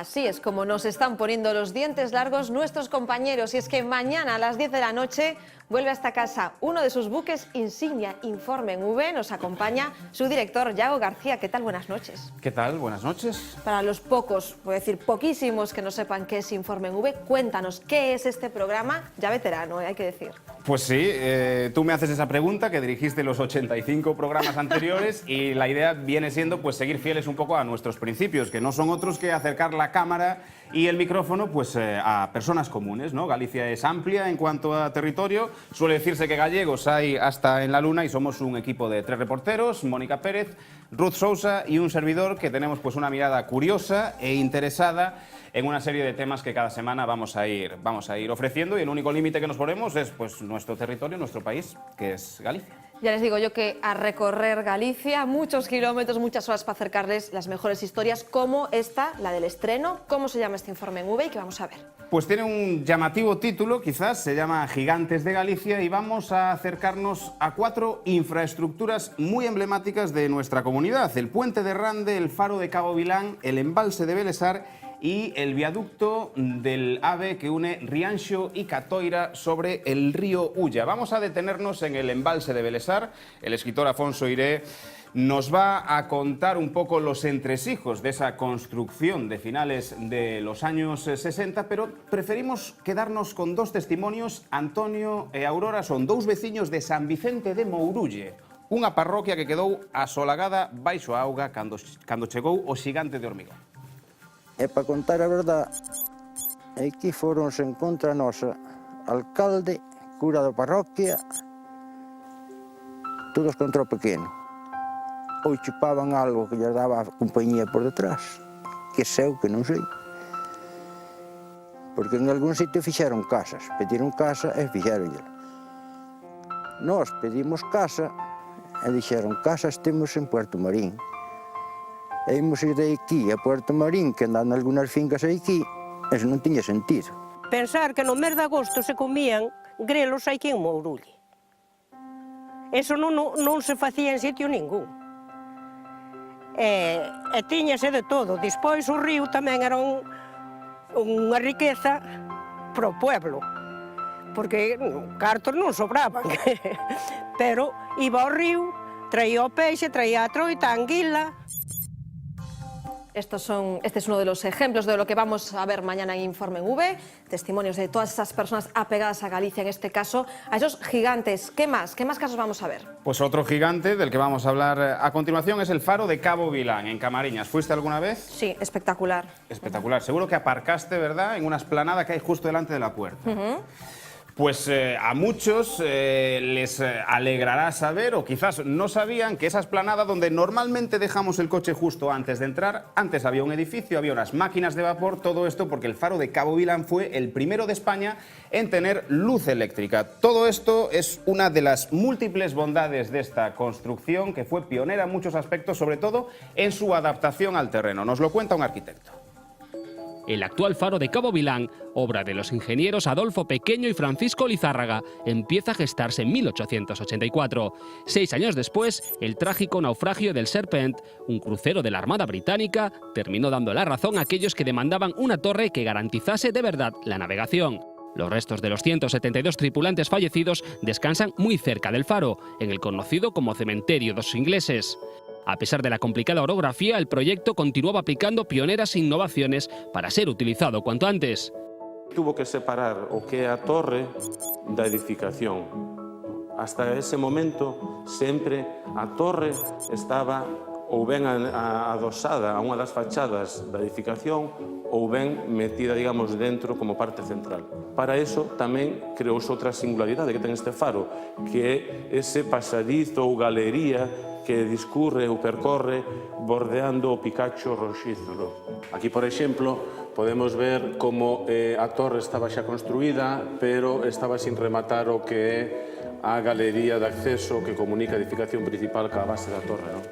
Así es como nos están poniendo los dientes largos nuestros compañeros. Y es que mañana a las 10 de la noche vuelve a esta casa uno de sus buques insignia, Informe en V. Nos acompaña su director, Yago García. ¿Qué tal? Buenas noches. ¿Qué tal? Buenas noches. Para los pocos, voy a decir poquísimos que no sepan qué es Informe en V, cuéntanos, ¿qué es este programa? Ya veterano, hay que decir. Pues sí, tú me haces esa pregunta que dirigiste los 85 programas anteriores y la idea viene siendo pues seguir fieles un poco a nuestros principios, que no son otros que acercar la cámara y el micrófono pues a personas comunes, ¿no? Galicia es amplia en cuanto a territorio, suele decirse que gallegos hay hasta en la luna y somos un equipo de 3 reporteros, Mónica Pérez, Ruth Sousa y un servidor que tenemos pues una mirada curiosa e interesada en una serie de temas que cada semana vamos a ir ofreciendo, y el único límite que nos ponemos es pues nuestro territorio, nuestro país, que es Galicia. Ya les digo yo que a recorrer Galicia, muchos kilómetros, muchas horas para acercarles las mejores historias, como esta, la del estreno. ¿Cómo se llama este Informe en V y qué vamos a ver? Pues tiene un llamativo título, quizás, se llama Gigantes de Galicia, y vamos a acercarnos a 4 infraestructuras muy emblemáticas de nuestra comunidad: el Puente de Rande, el Faro de Cabo Vilán, el Embalse de Belesar y el viaducto del AVE que une Rianxo y Catoira sobre el río Ulla. Vamos a detenernos en el Embalse de Belesar. El escritor Afonso Iré nos va a contar un poco los entresijos de esa construcción de finales de los años 60, pero preferimos quedarnos con 2 testimonios. Antonio e Aurora son 2 veciños de San Vicente de Mourulle, unha parroquia que quedou asolagada baixo a auga cando chegou o xigante de hormigón. E para contar a verdade, aquí foronse en contra nosa alcalde, cura da parroquia, todos contra o pequeno. Ou chupaban algo que lles daba a compañía por detrás, que seu que non sei. Porque en algún sitio fixeron casas, pediron casa e fixeronlle. Nós pedimos casa e dixeron casas temos en Puerto Marín. E imos ir de aquí a Puerto Marín, que andan algunhas fincas aquí, eso non tiña sentido. Pensar que no mes de agosto se comían grelos aquí en Mourulle. Eso non se facía en sitio ningún. E tiñase de todo. Despois o río tamén era unha riqueza para o pueblo, porque cartos non sobraban, pero iba ao río, traía o peixe, traía a troita, a anguila. Este es uno de los ejemplos de lo que vamos a ver mañana en Informe en V, testimonios de todas esas personas apegadas a Galicia, en este caso, a esos gigantes. ¿Qué más casos vamos a ver? Pues otro gigante del que vamos a hablar a continuación es el Faro de Cabo Vilán, en Camariñas. ¿Fuiste alguna vez? Sí, espectacular. Espectacular. Seguro que aparcaste, ¿verdad?, en una explanada que hay justo delante de la puerta. Pues a muchos les alegrará saber, o quizás no sabían, que esa explanada donde normalmente dejamos el coche justo antes de entrar, antes había un edificio, había unas máquinas de vapor, todo esto porque el Faro de Cabo Vilán fue el primero de España en tener luz eléctrica. Todo esto es una de las múltiples bondades de esta construcción, que fue pionera en muchos aspectos, sobre todo en su adaptación al terreno. Nos lo cuenta un arquitecto. El actual Faro de Cabo Vilán, obra de los ingenieros Adolfo Pequeño y Francisco Lizárraga, empieza a gestarse en 1884. 6 años después, el trágico naufragio del Serpent, un crucero de la Armada Británica, terminó dando la razón a aquellos que demandaban una torre que garantizase de verdad la navegación. Los restos de los 172 tripulantes fallecidos descansan muy cerca del faro, en el conocido como Cementerio dos Ingleses. A pesar de la complicada orografía, el proyecto continuaba aplicando pioneras innovaciones para ser utilizado cuanto antes. Tuvo que separar o que é a torre da edificación. Hasta ese momento, sempre a torre estaba ou ben adosada a unha das fachadas da edificación ou ben metida, digamos, dentro como parte central. Para iso tamén creouse outra singularidade que ten este faro, que é ese pasadizo ou galería que discurre ou percorre bordeando o Picacho roxízolo. Aquí, por exemplo, podemos ver como a torre estaba xa construída, pero estaba sin rematar o que é a galería de acceso que comunica a edificación principal ca base da torre, non?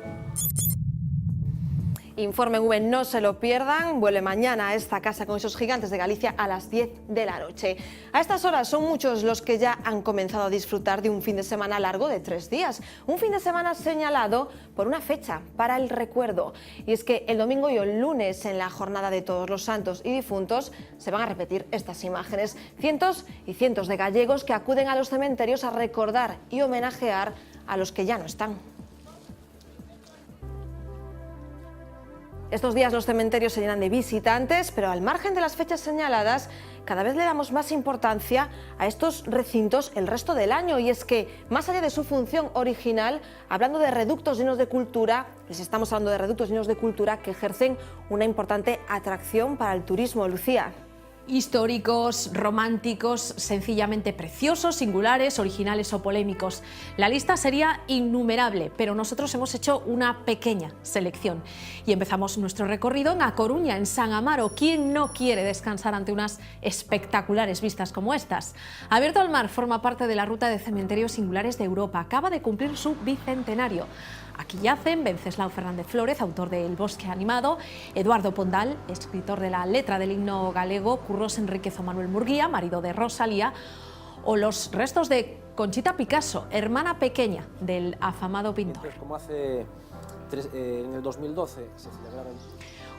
Informe V, no se lo pierdan, vuelve mañana a esta casa con esos gigantes de Galicia a las 10 de la noche. A estas horas son muchos los que ya han comenzado a disfrutar de un fin de semana largo de 3 días. Un fin de semana señalado por una fecha, para el recuerdo. Y es que el domingo y el lunes, en la jornada de Todos los Santos y Difuntos, se van a repetir estas imágenes. Cientos y cientos de gallegos que acuden a los cementerios a recordar y homenajear a los que ya no están. Estos días los cementerios se llenan de visitantes, pero al margen de las fechas señaladas, cada vez le damos más importancia a estos recintos el resto del año. Y es que, más allá de su función original, hablando de reductos llenos de cultura, les estamos hablando de reductos llenos de cultura que ejercen una importante atracción para el turismo. Lucía. Históricos, románticos, sencillamente preciosos, singulares, originales o polémicos. La lista sería innumerable, pero nosotros hemos hecho una pequeña selección. Y empezamos nuestro recorrido en A Coruña, en San Amaro. ¿Quién no quiere descansar ante unas espectaculares vistas como estas? Abierto al Mar forma parte de la ruta de cementerios singulares de Europa. Acaba de cumplir su bicentenario. Aquí yacen Venceslao Fernández Flórez, autor de El bosque animado, Eduardo Pondal, escritor de la letra del himno galego, Curros Enríquez o Manuel Murguía, marido de Rosalía, o los restos de Conchita Picasso, hermana pequeña del afamado pintor. Como en el 2012 se celebraron.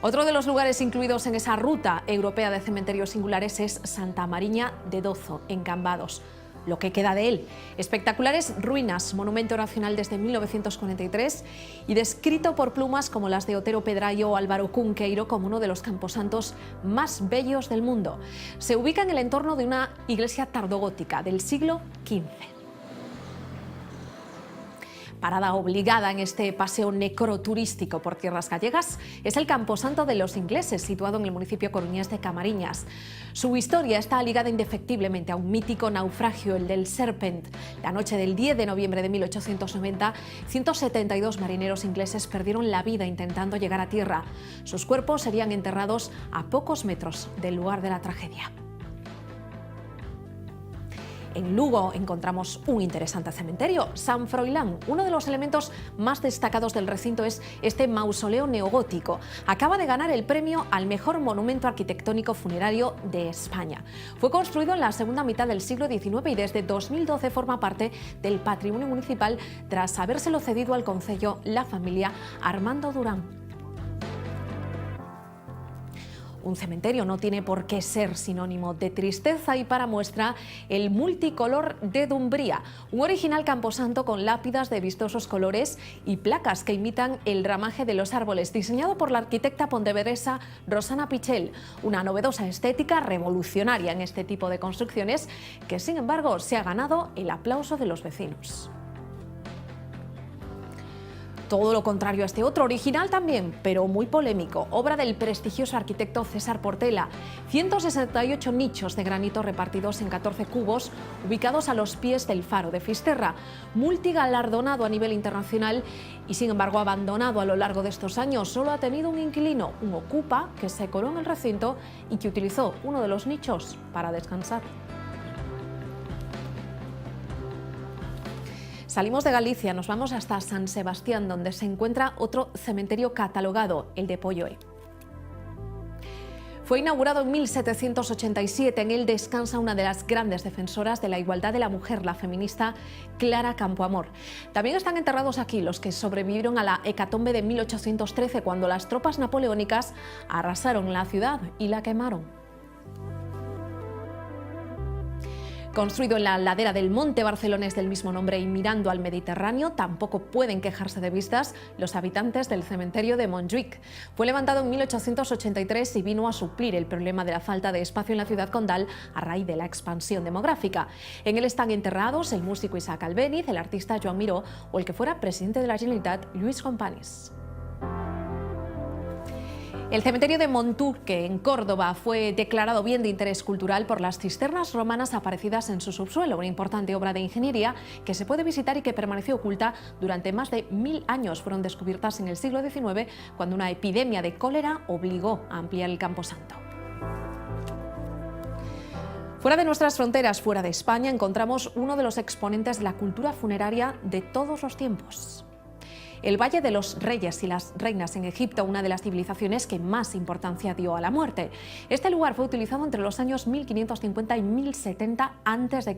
Otro de los lugares incluidos en esa ruta europea de cementerios singulares es Santa Mariña de Dozo, en Cambados. Lo que queda de él. Espectaculares ruinas, monumento nacional desde 1943 y descrito por plumas como las de Otero Pedrayo o Álvaro Cunqueiro como uno de los camposantos más bellos del mundo. Se ubica en el entorno de una iglesia tardogótica del siglo XV. Parada obligada en este paseo necroturístico por tierras gallegas es el camposanto de los ingleses, situado en el municipio coruñés de Camariñas. Su historia está ligada indefectiblemente a un mítico naufragio, el del Serpent. La noche del 10 de noviembre de 1890, 172 marineros ingleses perdieron la vida intentando llegar a tierra. Sus cuerpos serían enterrados a pocos metros del lugar de la tragedia. En Lugo encontramos un interesante cementerio, San Froilán. Uno de los elementos más destacados del recinto es este mausoleo neogótico. Acaba de ganar el premio al mejor monumento arquitectónico funerario de España. Fue construido en la segunda mitad del siglo XIX y desde 2012 forma parte del patrimonio municipal tras habérselo cedido al concello la familia Armando Durán. Un cementerio no tiene por qué ser sinónimo de tristeza y para muestra el multicolor de Dumbría, un original camposanto con lápidas de vistosos colores y placas que imitan el ramaje de los árboles, diseñado por la arquitecta pontevedresa Rosana Pichel, una novedosa estética revolucionaria en este tipo de construcciones que sin embargo se ha ganado el aplauso de los vecinos. Todo lo contrario a este otro, original también, pero muy polémico, obra del prestigioso arquitecto César Portela. 168 nichos de granito repartidos en 14 cubos, ubicados a los pies del faro de Fisterra, multigalardonado a nivel internacional y sin embargo abandonado a lo largo de estos años. Solo ha tenido un inquilino, un ocupa, que se coló en el recinto y que utilizó uno de los nichos para descansar. Salimos de Galicia, nos vamos hasta San Sebastián, donde se encuentra otro cementerio catalogado, el de Polloé. Fue inaugurado en 1787. En él descansa una de las grandes defensoras de la igualdad de la mujer, la feminista Clara Campoamor. También están enterrados aquí los que sobrevivieron a la hecatombe de 1813, cuando las tropas napoleónicas arrasaron la ciudad y la quemaron. Construido en la ladera del monte barcelonés del mismo nombre y mirando al Mediterráneo, tampoco pueden quejarse de vistas los habitantes del cementerio de Montjuïc. Fue levantado en 1883 y vino a suplir el problema de la falta de espacio en la ciudad condal a raíz de la expansión demográfica. En él están enterrados el músico Isaac Albéniz, el artista Joan Miró o el que fuera presidente de la Generalitat, Lluís Companys. El cementerio de Monturque, en Córdoba, fue declarado bien de interés cultural por las cisternas romanas aparecidas en su subsuelo, una importante obra de ingeniería que se puede visitar y que permaneció oculta durante más de 1000 años. Fueron descubiertas en el siglo XIX, cuando una epidemia de cólera obligó a ampliar el camposanto. Fuera de nuestras fronteras, fuera de España, encontramos uno de los exponentes de la cultura funeraria de todos los tiempos. El Valle de los Reyes y las Reinas en Egipto, una de las civilizaciones que más importancia dio a la muerte. Este lugar fue utilizado entre los años 1550 y 1070 a.C.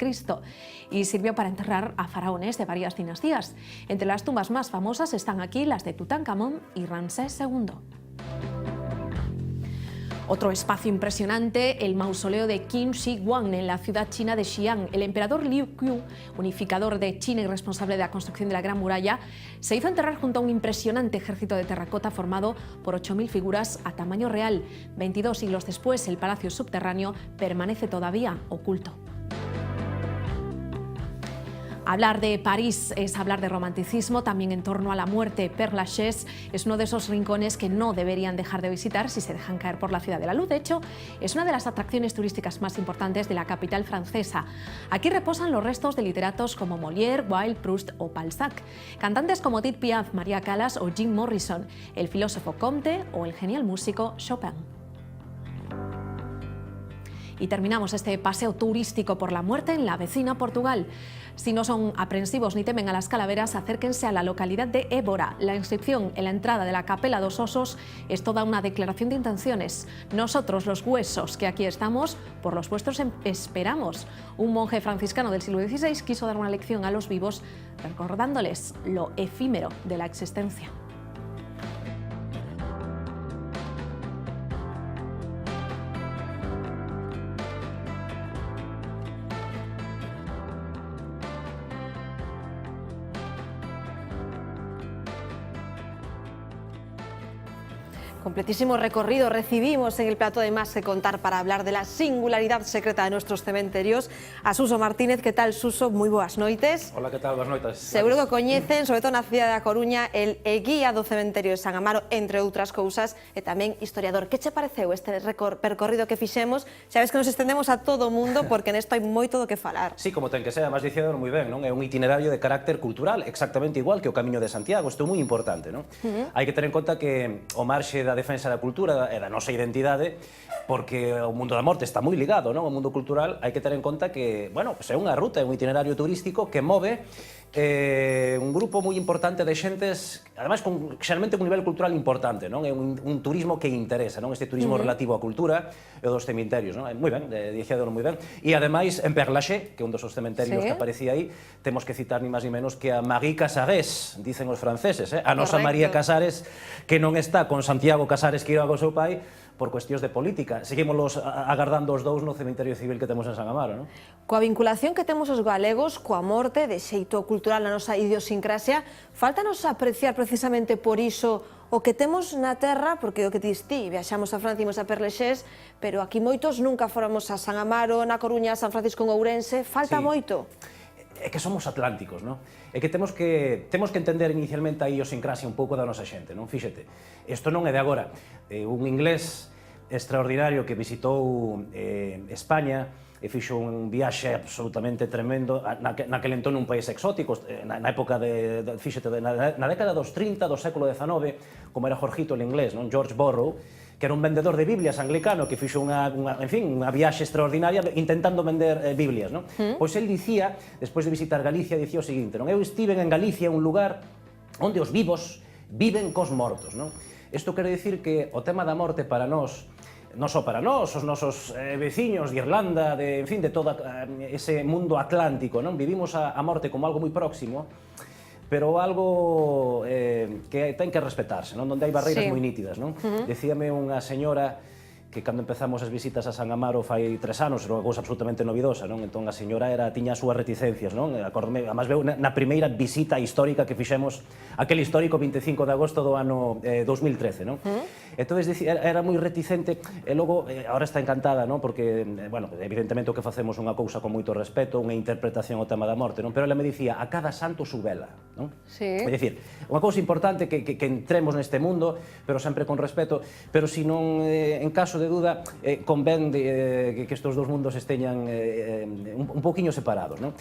y sirvió para enterrar a faraones de varias dinastías. Entre las tumbas más famosas están aquí las de Tutankamón y Ramsés II. Otro espacio impresionante, el mausoleo de Qin Shi Huang en la ciudad china de Xi'an. El emperador Liu Qiu, unificador de China y responsable de la construcción de la Gran Muralla, se hizo enterrar junto a un impresionante ejército de terracota formado por 8.000 figuras a tamaño real. 22 siglos después, el palacio subterráneo permanece todavía oculto. Hablar de París es hablar de romanticismo, también en torno a la muerte. Père Lachaise es uno de esos rincones que no deberían dejar de visitar si se dejan caer por la ciudad de la luz. De hecho, es una de las atracciones turísticas más importantes de la capital francesa. Aquí reposan los restos de literatos como Molière, Wilde, Proust o Balzac, cantantes como Edith Piaf, Maria Callas o Jim Morrison, el filósofo Comte o el genial músico Chopin. Y terminamos este paseo turístico por la muerte en la vecina Portugal. Si no son aprensivos ni temen a las calaveras, acérquense a la localidad de Évora. La inscripción en la entrada de la Capela dos Osos es toda una declaración de intenciones. Nosotros, los huesos que aquí estamos, por los vuestros esperamos. Un monje franciscano del siglo XVI quiso dar una lección a los vivos, recordándoles lo efímero de la existencia. Completísimo recorrido recibimos en el plató de Más que Contar para hablar de la singularidad secreta de nuestros cementerios a Suso Martínez. Que tal, Suso? Moi boas noites. Hola, que tal? Boas noites. Seguro que coñecen, sobre todo na cidade da Coruña, el guía do cementerio de San Amaro, entre outras cousas, e tamén historiador. Que che pareceu este percorrido que fixemos? Xa ves que nos estendemos a todo o mundo porque nesto hai moito do que falar. Sí, como ten que ser, además dicíado moi ben, non? É un itinerario de carácter cultural, exactamente igual que o Camiño de Santiago. Isto é moi importante, non? Hai que ter en conta que o marxe da defensa da cultura e da nosa identidade, porque o mundo da morte está moi ligado, non? O mundo cultural, hai que ter en conta que, bueno, pues é unha ruta, é un itinerario turístico que move un grupo moi importante de xentes, ademais, xeralmente con un nivel cultural importante, non? É un turismo que interesa, non? Este turismo relativo á cultura e dos cementerios, non? Moi ben, dixédolo moi ben. E, ademais, en Père Lachaise, que é un dos cementerios que aparecía aí, temos que citar ni máis ni menos que a Marie Casares, dicen os franceses, a nosa María Casares, que non está con Santiago Casares, que iba co seu pai, por cuestións de política. Seguímoslos agardando os dous no cemiterio civil que temos en San Amaro, non? Coa vinculación que temos os galegos coa morte, de xeito cultural na nosa idiosincrasia, faltanos apreciar precisamente por iso o que temos na terra, porque o que dis ti, viaxamos a Francia, imos a Père Lachaise, pero aquí moitos nunca fóramos a San Amaro, na Coruña, San Francisco en Ourense, falta moito. É que somos atlánticos, non? É que temos que entender inicialmente a idiosincrasia un pouco da nosa xente, non? Fíxete, isto non é de agora. Un inglés extraordinario que visitou España e fixo un viaxe absolutamente tremendo naquele entón un país exótico, na época fíxete, na década dos 30 do século XIX, como era Jorgito el inglés, non? George Borrow, que era un vendedor de Biblias anglicano que fixo unha viaxe extraordinaria intentando vender Biblias, non? Pois el dicía, despois de visitar Galicia, dicía o seguinte, non? Eu estive en Galicia, un lugar onde os vivos viven cos mortos, non? Isto quere dicir que o tema da morte para nós, non só para nós, os nosos veciños de Irlanda, de todo ese mundo atlántico, non? Vivimos a morte como algo moi próximo, pero algo que ten que respetarse, non? Donde hai barreiras moi nítidas, non? Decíame unha señora que cando empezamos as visitas a San Amaro fai 3 anos, era unha cousa absolutamente novidosa, non? Entón a señora tiña as súas reticencias, non? Acordome, además veu na primeira visita histórica que fixemos, aquel histórico 25 de agosto do ano 2013, non? Entón, era moi reticente, e logo, agora está encantada, non? Porque, bueno, evidentemente o que facemos unha cousa con moito respeto, unha interpretación ao tema da morte, non? Pero ela me dicía, a cada santo su vela, non? Sí. É dicir, unha cousa importante que entremos neste mundo, pero sempre con respeto, pero se non, en caso de duda, convén que estes dous mundos esteñan un poquinho separados, non?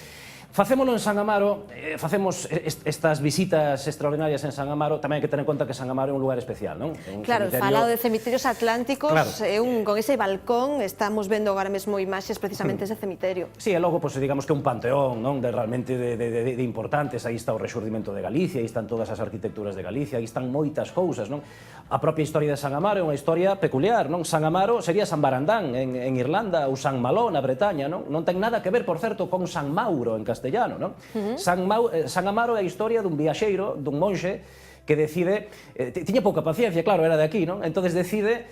Facémolo en San Amaro, facemos estas visitas extraordinarias en San Amaro, tamén hai que tener en conta que San Amaro é un lugar especial, non? Claro, falado de cemiterios atlánticos, claro. Con ese balcón, estamos vendo agora mesmo imaxes precisamente ese cemiterio. Sí, e logo, pues, digamos que un panteón, non? Realmente de importantes, aí está o rexurdimento de Galicia, aí están todas as arquitecturas de Galicia, aí están moitas cousas, non? A propia historia de San Amaro é unha historia peculiar, non? San Amaro sería San Barandán en Irlanda ou San Malo na Bretaña, non? Non ten nada que ver, por certo, con San Mauro en castellano, non? San Amaro é a historia dun viaxeiro, dun monxe, que decide, tiña pouca paciencia, claro, era de aquí, non? Entonces decide,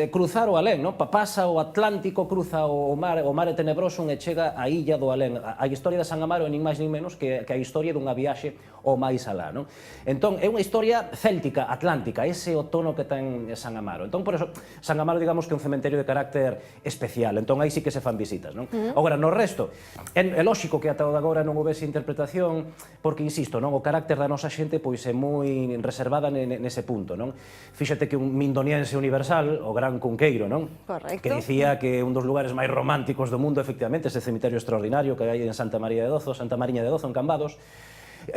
cruzar o alén, non? Pasa o Atlántico, cruza o mar é tenebroso e chega á illa do alén. A historia de San Amaro é nin máis nin menos que a historia dunha viaxe ao máis alá, non? Entón, é unha historia céltica, atlántica, ese o tono que ten San Amaro. Entón, por eso, San Amaro, digamos que é un cementerio de carácter especial, entón aí sí que se fan visitas, non? Agora, no resto, é lóxico que ata agora non houvese interpretación, porque, insisto, non? O carácter da nosa xente, pois, é moi reservada nese punto, non? Fíxate que un mindoniense universal, o gran Cunqueiro, non? Correcto. Que dicía que un dos lugares máis románticos do mundo, efectivamente, ese cemiterio extraordinario que hai en Santa Mariña de Dozo, en Cambados.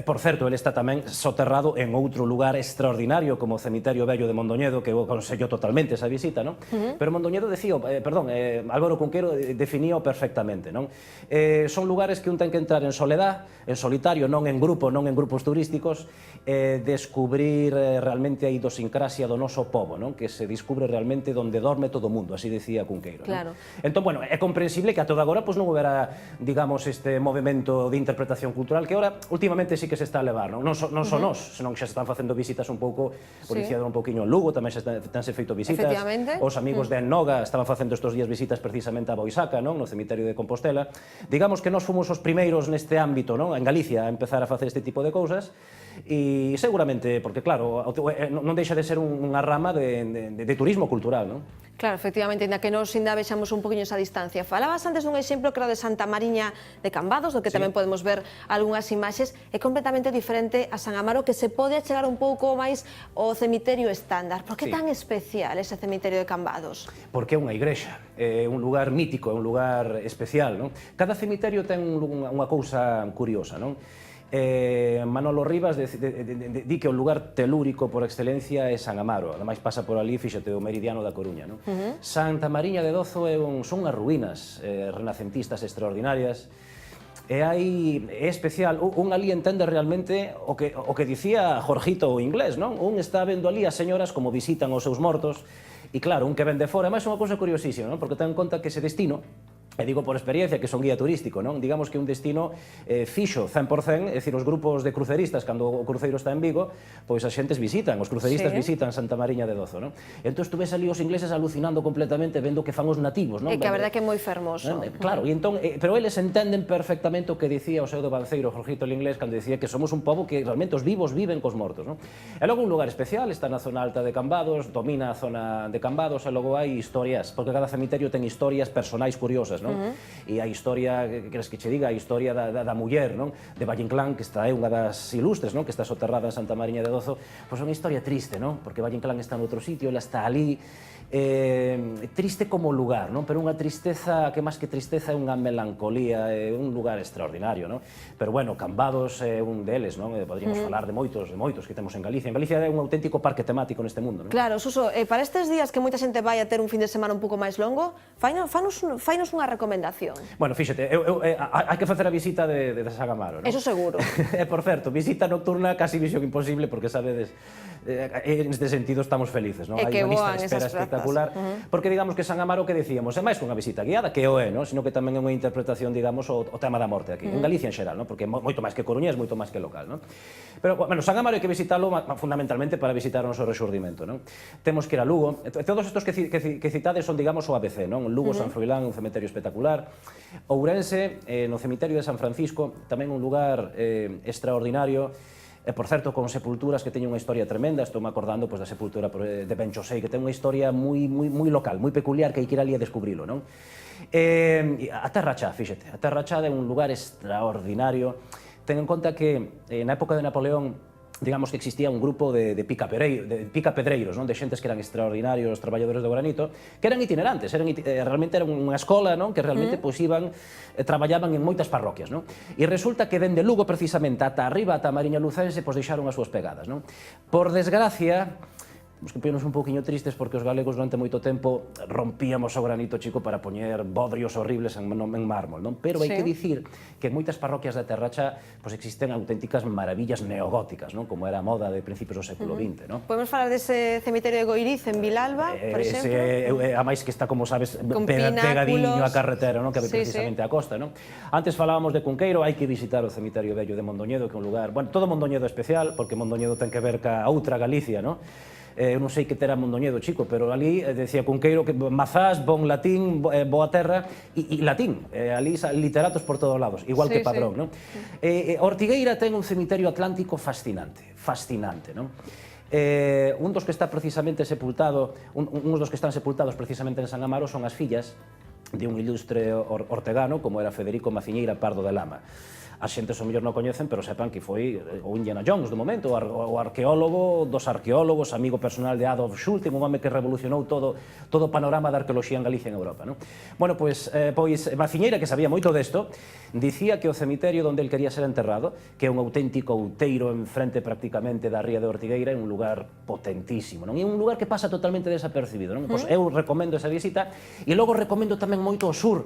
Por certo, ele está tamén soterrado en outro lugar extraordinario como o cemiterio vello de Mondoñedo, que eu aconsello totalmente esa visita, non? Pero Mondoñedo decía, Álvaro Cunqueiro definío perfectamente, non? Son lugares que un ten que entrar en soledad, en solitario, non en grupo, non en grupos turísticos, descubrir realmente a idiosincrasia do noso pobo, non? Que se descubre realmente onde dorme todo o mundo, así decía Cunqueiro. Claro. Entón, bueno, é comprensible que a toda agora non houbera, digamos, este movimento de interpretación cultural que agora, últimamente, sí que se está a levar, non? Non só nós, senón que xa se están facendo visitas un pouco, por dicir un pouquiño en Lugo, tamén tense feito visitas. Os amigos de Ennoga estaban facendo estes días visitas precisamente a Boisaca, non? No cemiterio de Compostela. Digamos que nós fomos os primeiros neste ámbito, non? En Galicia, a empezar a facer este tipo de cousas, e seguramente, porque claro, non deixa de ser unha rama de turismo cultural, non? Claro, efectivamente, ainda que nos vexamos un poquinho esa distancia. Falabas antes dun exemplo que era de Santa Mariña de Cambados, do que tamén podemos ver algunhas imaxes, é completamente diferente a San Amaro, que se pode achegar un pouco máis ao cemiterio estándar. Por que tan especial ese cemiterio de Cambados? Porque é unha igrexa, é un lugar mítico, é un lugar especial, non? Cada cemiterio ten unha cousa curiosa, non? Manolo Rivas di que o lugar telúrico por excelencia é San Amaro, ademais pasa por ali, fíxate, o meridiano da Coruña, non? Santa Mariña de Dozo son unhas ruínas renacentistas extraordinarias, e é especial, un ali entende realmente o que dicía Jorgito o inglés, non? Un está vendo ali as señoras como visitan os seus mortos, e claro, un que ven de fora, é máis unha cousa curiosísima, non? Porque ten en conta que ese destino, e digo por experiencia que son guía turístico, non? Digamos que un destino fixo 100%, é dicir, os grupos de cruceristas, cando o cruceiro está en Vigo, pois as xentes visitan, os cruceristas visitan Santa Mariña de Dozo, non? Entón, tú ves ali os ingleses alucinando completamente vendo que fan os nativos, non? É que a verdade que é moi fermoso. Claro, e entón, pero eles entenden perfectamente o que dicía o seu do Banceiro, Jorgito el inglés, cando dicía que somos un pobo que realmente os vivos viven cos mortos, non? E logo un lugar especial, está na zona alta de Cambados, domina a zona de Cambados, e logo hai historias, porque cada cemiterio ten historias personais curiosas, non? E a historia, que queres que che diga, a historia da muller, non? De Valle Inclán, que está unha das ilustres, non? Que está soterrada en Santa Mariña de Dozo, pois é unha historia triste, non? Porque Valle Inclán está noutro sitio, ela está ali, triste como lugar, non? Pero unha tristeza, que máis que tristeza é unha melancolía, é un lugar extraordinario, non? Pero bueno, Cambados é un deles, non? Podríamos falar de moitos que temos en Galicia. En Galicia é un auténtico parque temático neste mundo, non? Claro, Suso, para estes días que moita xente vai a ter un fin de semana un pouco máis longo, fainos unha recomendación. Bueno, fíxate, hai que facer a visita de San Amaro, non? Eso seguro. E, por certo, visita nocturna casi visión imposible, porque sabedes, en este sentido estamos felices, non? É que hai unha boan lista de espera esas plazas. espectacular, porque digamos que San Amaro, que decíamos, é máis que unha visita guiada, que o é, non? Sino que tamén é unha interpretación, digamos, o tema da morte aquí, en Galicia en xeral, non? Porque é moito máis que Coruñés, moito máis que local, non? Pero, bueno, San Amaro hai que visitalo fundamentalmente para visitar o noso rexurdimento, non? Temos que ir a Lugo, todos estos que citades son, digamos, o ABC, non? Lugo, San Froilán, un cementerio espectacular, Ourense, no cemiterio de San Francisco, tamén un lugar extraordinario, por certo, con sepulturas que teñen unha historia tremenda. Estou me acordando da sepultura de Benchosei, que ten unha historia moi local, moi peculiar, que hai que ir ali a descubrilo, non? A Terra Chá, fíxate, a Terra Chá é un lugar extraordinario. Ten en conta que na época de Napoleón digamos que existía un grupo de picapedreiros, non? De xentes que eran extraordinarios traballadores do granito, que eran itinerantes, realmente era unha escola, non? Que realmente pois, traballaban en moitas parroquias, non? E resulta que dende Lugo precisamente ata arriba, ata a Mariña Lucense, pois deixaron as súas pegadas, non? Por desgracia, temos que poñernos un pouquiño tristes porque os galegos durante moito tempo rompíamos o granito chico para poñer bodrios horribles en mármol, non? Pero hai que dicir que en moitas parroquias da Terra Cha pois existen auténticas maravillas neogóticas, non? Como era a moda de principios do século XX, non? Podemos falar dese cemiterio de Goiriz en Vilalba, por exemplo? A máis que está, como sabes, Con pegadiño pináculos. a carretera, non? Que precisamente a costa, non? Antes falábamos de Cunqueiro, hai que visitar o cemiterio vello de Mondoñedo, que é un lugar... Bueno, todo Mondoñedo é especial, porque Mondoñedo ten que ver ca outra Galicia, non? Non sei que terá Mondoñedo, chico, pero ali decía Cunqueiro que mazás, bon latín, boa terra e latín, ali literatos por todos lados, igual que Padrón, non? Ortigueira ten un cemiterio atlántico fascinante, non? Un dos que está precisamente sepultado, uns dos que están sepultados precisamente en San Amaro son as fillas de un ilustre ortegano como era Federico Maciñeira Pardo de Lama. As xentes o mellor non coñecen, pero sepan que foi o Indiana Jones do momento, o arqueólogo dos arqueólogos, amigo personal de Adolf Schulten, un home que revolucionou todo o panorama da arqueoloxía en Galicia e en Europa, non? Bueno, pois Maciñeira, que sabía moito desto, dicía que o cemiterio onde el quería ser enterrado, que é un auténtico outeiro enfrente prácticamente da ría de Ortigueira, é un lugar potentísimo, non? É un lugar que pasa totalmente desapercibido, non? Pois eu recomendo esa visita e logo recomendo tamén moito o sur.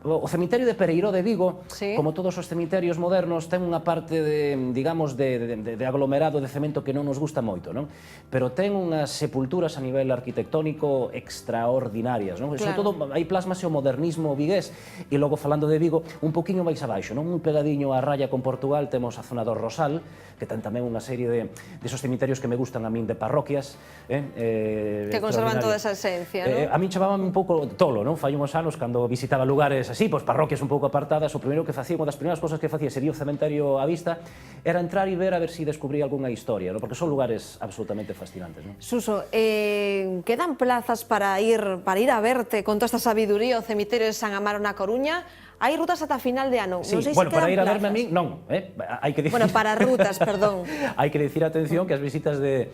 O cemiterio de Pereiró de Vigo, como todos os cemiterios modernos, ten unha parte de, digamos, de aglomerado de cemento que non nos gusta moito, non? Pero ten unhas sepulturas a nivel arquitectónico extraordinarias, non? Sobre todo, aí plasmase o modernismo vigués, e logo, falando de Vigo, un poquinho máis abaixo, non? Un pegadiño á raya con Portugal, temos a zona do Rosal, que ten tamén unha serie de esos cemiterios que me gustan a min de parroquias, que conservan toda esa esencia, non? A min chamábame un pouco tolo, non? Fai uns anos, cando visitaba lugares así, pois parroquias un pouco apartadas, o primeiro que facía, unha das primeiras cosas que facía, sería o cementerio á vista, era entrar e ver a ver se descubría algunha historia, non? Porque son lugares absolutamente fascinantes, non? Suso, quedan plazas para ir a verte con toda esta sabiduría o cemiterio de San Amaro na Coruña? Hai rutas ata final de ano. Sí, non sei bueno, se para ir a plazas. verme a min, non, hai que dicir... Bueno, para rutas, perdón. Hai que dicir, atención, que as visitas de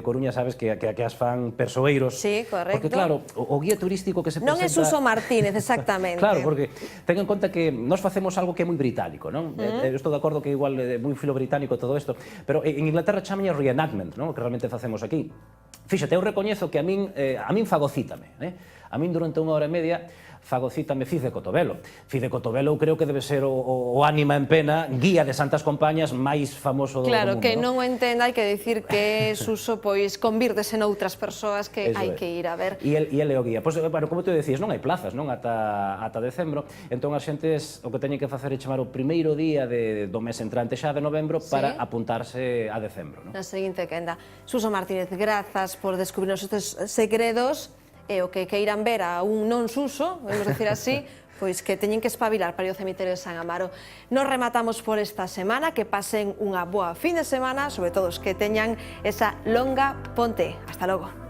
Coruña, sabes, que as fan persoeiros. Sí, correcto. Porque, claro, o guía turístico que se presenta... Non é Suso Martínez, exactamente. Claro, porque ten en conta que nós facemos algo que é moi británico, non? Estou de acordo que igual é moi filo británico todo isto, pero en Inglaterra chaman reenactment, non? O que realmente facemos aquí. Fíxate, eu recoñezo que a min fagocítame, a min durante unha hora e media fagocítame Fiz de Cotovelo. Fiz de Cotovelo eu creo que debe ser o ánima en pena, guía de Santas Compañas máis famoso do mundo. Claro, que non o entenda, hai que dicir que Suso pois convírtese noutras persoas que hai que ir a ver. E ele é o guía. Pois, bueno, como tú decías, non hai plazas, non? Ata decembro. Entón, as xentes o que teñen que facer é chamar o primeiro día do mes entrante xa de novembro para apuntarse a decembro, non? Na seguinte quenda. Suso Martínez, grazas por descubrirnos estes segredos e o que queiran ver a un non Suso, vamos decir así, pois que teñen que espabilar para ir ao cemiterio de San Amaro. Nos rematamos por esta semana, que pasen unha boa fin de semana, sobre todo os que teñan esa longa ponte. Hasta logo.